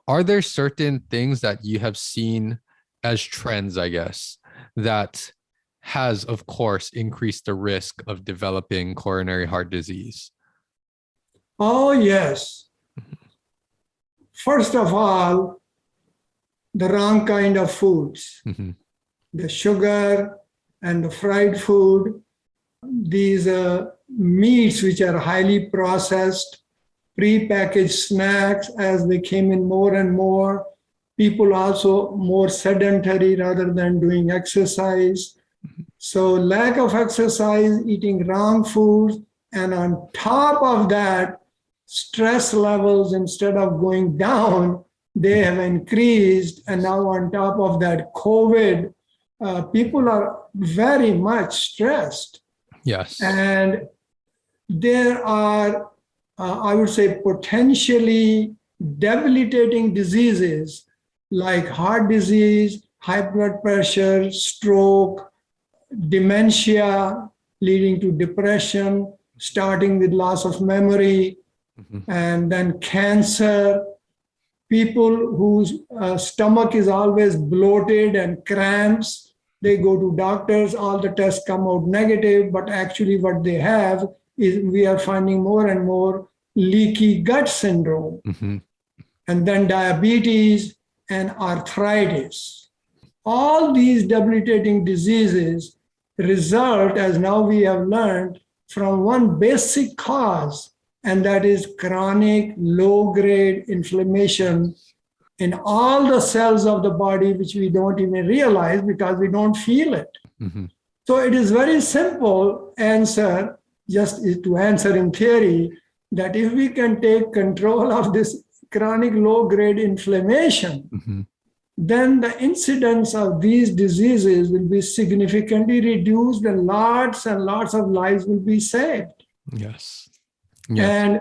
Are there certain things that you have seen as trends, I guess, that has, of course, increased the risk of developing coronary heart disease? Oh, yes. First of all, the wrong kind of foods, Mm-hmm. the sugar and the fried food, these meats which are highly processed, pre-packaged snacks as they came in more and more. People also more sedentary rather than doing exercise. So lack of exercise, eating wrong foods, and on top of that, stress levels instead of going down, they have increased. And now on top of that, COVID, people are very much stressed. Yes. And there are, I would say, potentially debilitating diseases like heart disease, high blood pressure, stroke, dementia leading to depression, starting with loss of memory, Mm-hmm. and then cancer. People whose stomach is always bloated and cramps, they go to doctors, all the tests come out negative, but actually what they have is we are finding more and more leaky gut syndrome, Mm-hmm. and then diabetes and arthritis. All these debilitating diseases result, as now we have learned, from one basic cause, and that is chronic low-grade inflammation in all the cells of the body, which we don't even realize because we don't feel it. Mm-hmm. So it is very simple answer, just to answer in theory, that if we can take control of this chronic low-grade inflammation, Mm-hmm. then the incidence of these diseases will be significantly reduced and lots of lives will be saved. Yes. Yes. And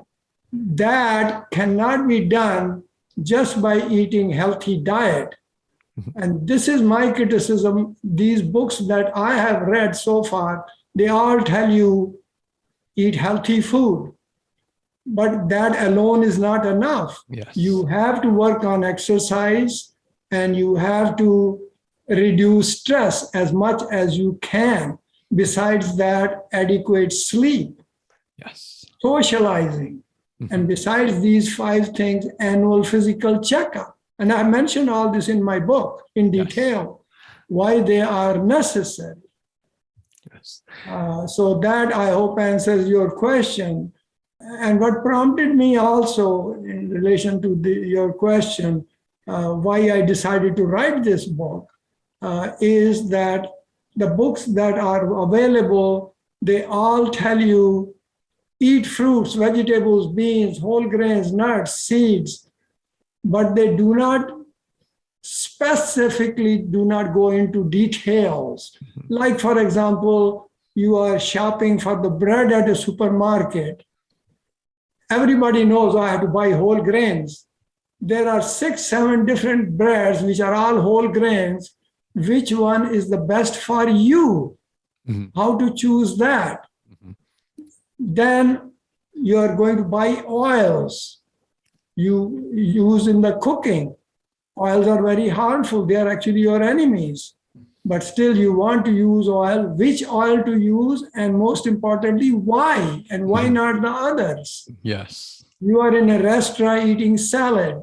that cannot be done just by eating healthy diet. Mm-hmm. And this is my criticism. These books that I have read so far, they all tell you eat healthy food. But that alone is not enough. Yes. You have to work on exercise and you have to reduce stress as much as you can. Besides that, adequate sleep, Yes. socializing, Mm-hmm. and besides these five things, annual physical checkup. And I mentioned all this in my book in Yes. detail, why they are necessary. Yes. So that I hope answers your question. And what prompted me also in relation to your question, why I decided to write this book, is that the books that are available, they all tell you eat fruits, vegetables, beans, whole grains, nuts, seeds, but they do not specifically do not go into details. Like, for example, you are shopping for the bread at a supermarket. Everybody knows I have to buy whole grains. There are 6, 7 different breads which are all whole grains. Which one is the best for you? Mm-hmm. How to choose that? Mm-hmm. Then you are going to buy oils you use in the cooking. Oils are very harmful. They are actually your enemies. But still you want to use oil, which oil to use, and most importantly, why, and why not the others? Yes. You are in a restaurant eating salad.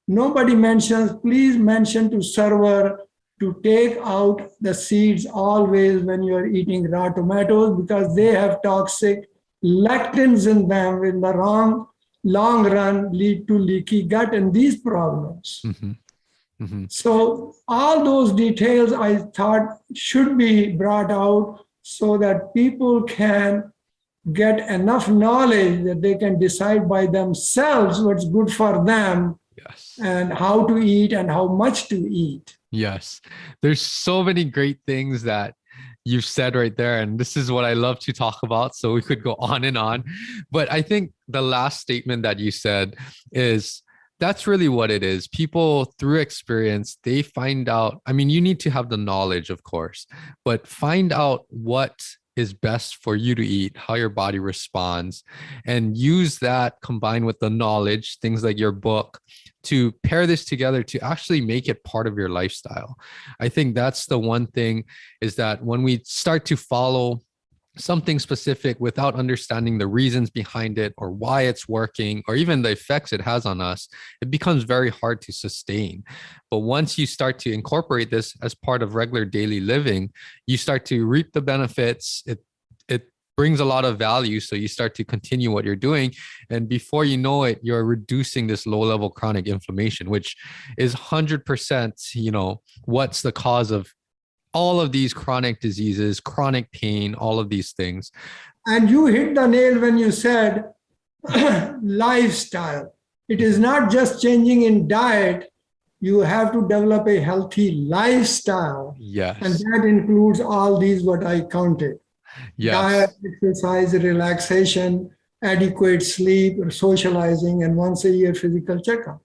Nobody mentions, please mention to server to take out the seeds always when you are eating raw tomatoes because they have toxic lectins in them in the long run lead to leaky gut and these problems. Mm-hmm. Mm-hmm. So all those details I thought should be brought out so that people can get enough knowledge that they can decide by themselves what's good for them. Yes. And how to eat and how much to eat. Yes. There's so many great things that you've said right there. And this is what I love to talk about. So we could go on and on. But I think the last statement that you said is that's really what it is. People through experience, they find out. I mean, you need to have the knowledge, of course, but find out what is best for you to eat, how your body responds, and use that combined with the knowledge, things like your book, to pair this together to actually make it part of your lifestyle. I think that's the one thing, is that when we start to follow something specific without understanding the reasons behind it or why it's working or even the effects it has on us, it becomes very hard to sustain. But once you start to incorporate this as part of regular daily living, you start to reap the benefits. It brings a lot of value, so you start to continue what you're doing, and before you know it, you're reducing this low level chronic inflammation, which is 100%, what's the cause of all of these chronic diseases, chronic pain, all of these things. And you hit the nail when you said lifestyle. It is not just changing in diet. You have to develop a healthy lifestyle. Yes. And that includes all these what I counted. Yes. Diet, exercise, relaxation, adequate sleep, socializing, and once a year physical checkup.